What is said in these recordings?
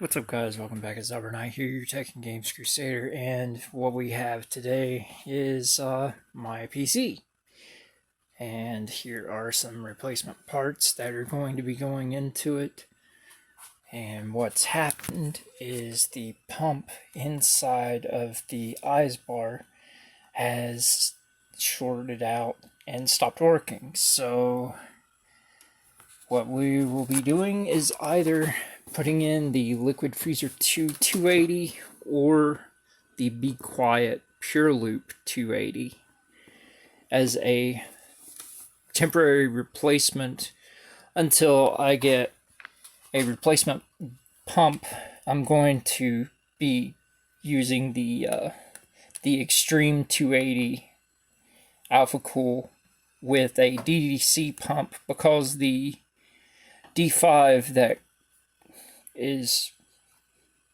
What's up, guys? Welcome back. It's Albert Knight here, your Tech and Games Crusader, and what we have today is my PC. And here are some replacement parts that are going to be going into it. And what's happened is the pump inside of the eyes bar has shorted out and stopped working. So what we will be doing is either putting in the Liquid Freezer 2 280 or the Be Quiet Pure Loop 280 as a temporary replacement until I get a replacement pump. I'm going to be using the Extreme 280 Alpha Cool with a DDC pump, because the D5 that is,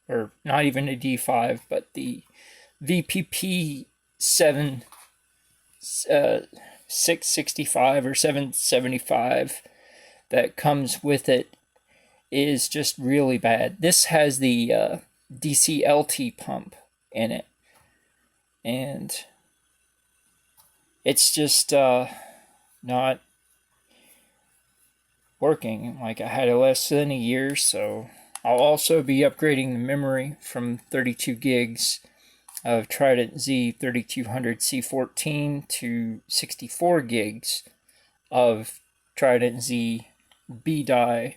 or not even a D5, but the VPP 665 or 775 that comes with it is just really bad. This has the DCLT pump in it, and it's just not working. Like, I had it less than a year, so I'll also be upgrading the memory from 32 gigs of Trident Z 3200 C14 to 64 gigs of Trident Z BDI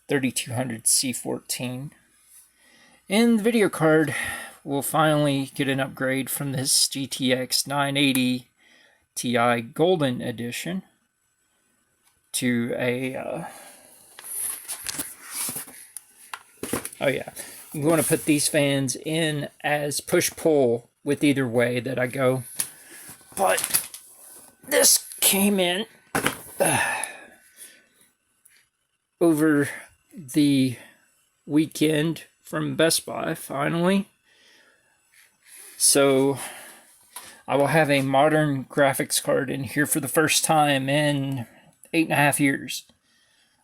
3200 C14. And the video card will finally get an upgrade from this GTX 980 Ti Golden Edition to a oh yeah, I'm going to put these fans in as push-pull with either way that I go. But this came in over the weekend from Best Buy, finally. So I will have a modern graphics card in here for the first time in 8.5 years.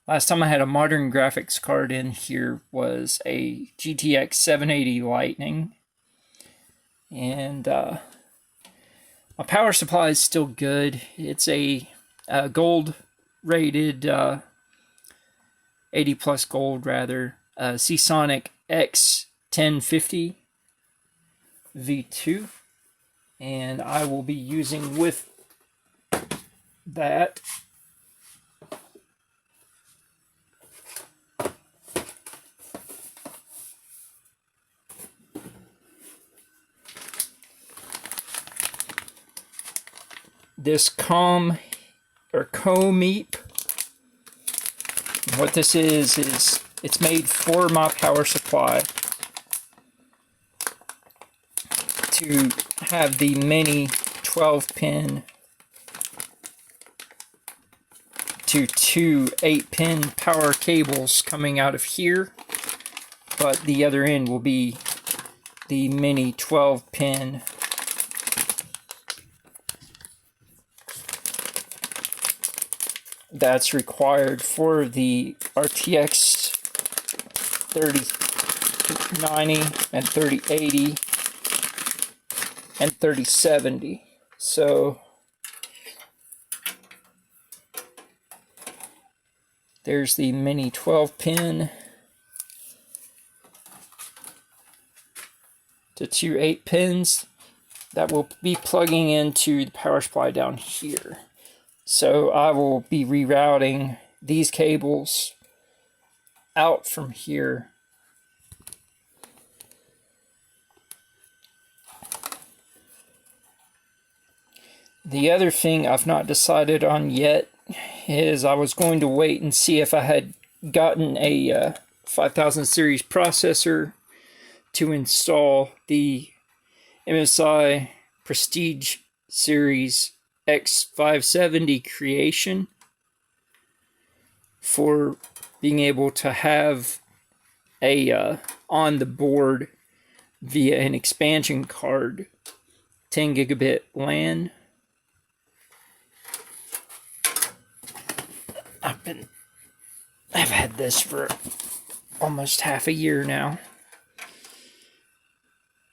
Last time I had a modern graphics card in here was a GTX 780 Lightning. And my power supply is still good. It's a gold rated, 80 plus gold rather, Seasonic X1050 V2. And I will be using with that this Comeep. What this is it's made for my power supply to have the mini 12-pin to two 8-pin power cables coming out of here, but the other end will be the mini 12-pin that's required for the RTX 3090 and 3080 and 3070. So there's the mini 12-pin to two 8-pins that will be plugging into the power supply down here. So I will be rerouting these cables out from here. The other thing I've not decided on yet is I was going to wait and see if I had gotten a 5000 series processor to install the MSI Prestige series X570 Creation for being able to have a on the board via an expansion card 10 gigabit LAN. I've had this for almost half a year now.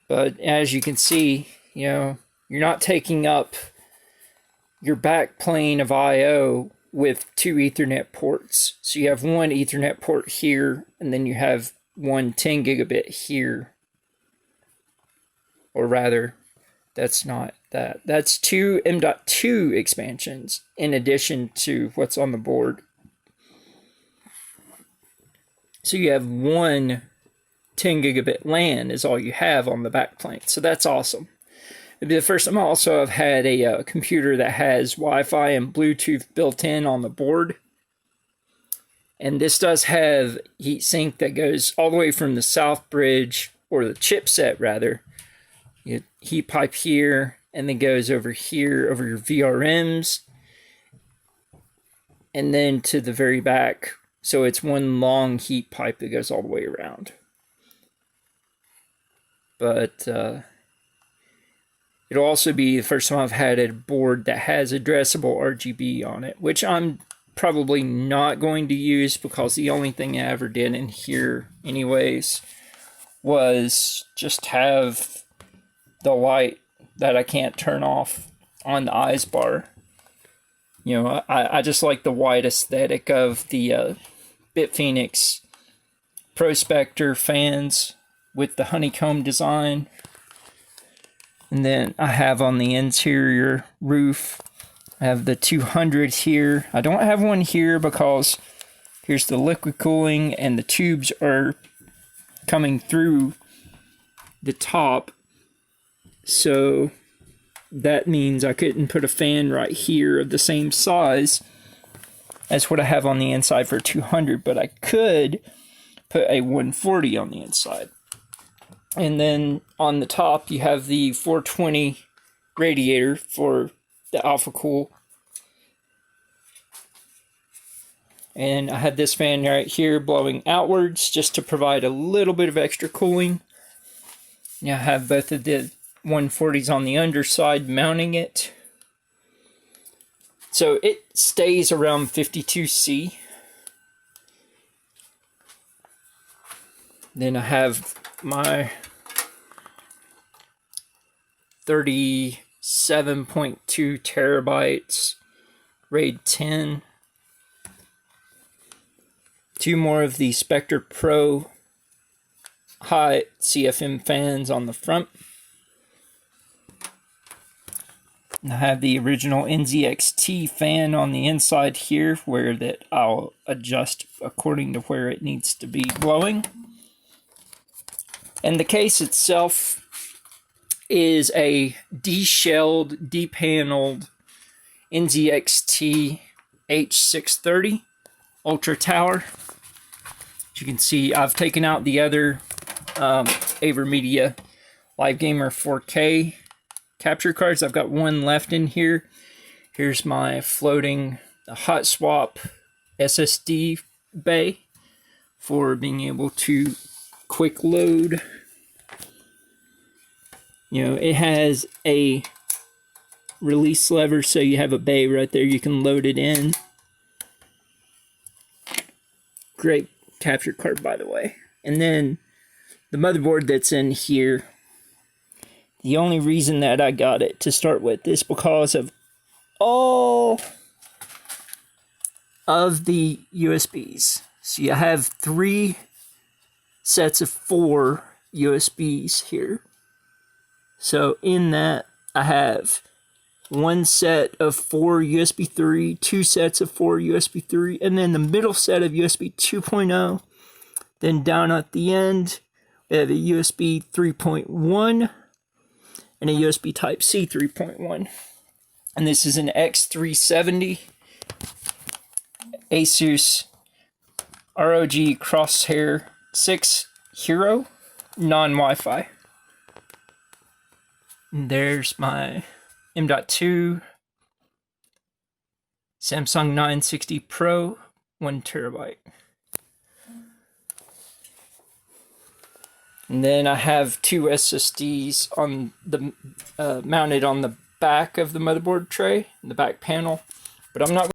But as you can see, you're not taking up your back plane of I/O with 2 Ethernet ports. So you have one Ethernet port here, and then you have one 10 gigabit here. Or rather, that's not that. That's 2 M.2 expansions in addition to what's on the board. So you have one 10 gigabit LAN is all you have on the backplane. So that's awesome. It'd be the first time also I've had a computer that has Wi-Fi and Bluetooth built in on the board. And this does have heatsink that goes all the way from the south bridge, or the chipset rather. You heat pipe here, and then goes over here over your VRMs, and then to the very back. So it's one long heat pipe that goes all the way around. But it'll also be the first time I've had a board that has addressable RGB on it, which I'm probably not going to use, because the only thing I ever did in here anyways was just have the light that I can't turn off on the eyes bar. I just like the white aesthetic of the Bitfenix Prospector fans with the honeycomb design. And then I have on the interior roof, I have the 200 here. I don't have one here because here's the liquid cooling and the tubes are coming through the top. So that means I couldn't put a fan right here of the same size as what I have on the inside for 200, but I could put a 140 on the inside. And then on the top, you have the 420 radiator for the Alpha Cool. And I have this fan right here blowing outwards just to provide a little bit of extra cooling. I have both of the 140s on the underside mounting it. So it stays around 52C. Then I have my 37.2 terabytes RAID 10. 2 more of the Spectre Pro high CFM fans on the front. And I have the original NZXT fan on the inside here, where that I'll adjust according to where it needs to be blowing. And the case itself is a deshelled, depaneled NZXT H630 Ultra Tower. As you can see, I've taken out the other AverMedia Live Gamer 4K capture cards. I've got one left in here. Here's my floating hot swap SSD bay for being able to quick load. It has a release lever, so you have a bay right there. You can load it in. Great capture card, by the way. And then the motherboard that's in here, the only reason that I got it to start with is because of all of the USBs. See, I have 3 sets of 4 USBs here. So in that, I have 1 set of 4 USB 3, 2 sets of 4 USB 3, and then the middle set of USB 2.0. Then down at the end, we have a USB 3.1 and a USB Type-C 3.1. And this is an X370 Asus ROG Crosshair 6 Hero non-Wi-Fi. And there's my M.2 Samsung 960 Pro 1 terabyte. And then I have 2 SSDs on the mounted on the back of the motherboard tray, in the back panel. But I'm not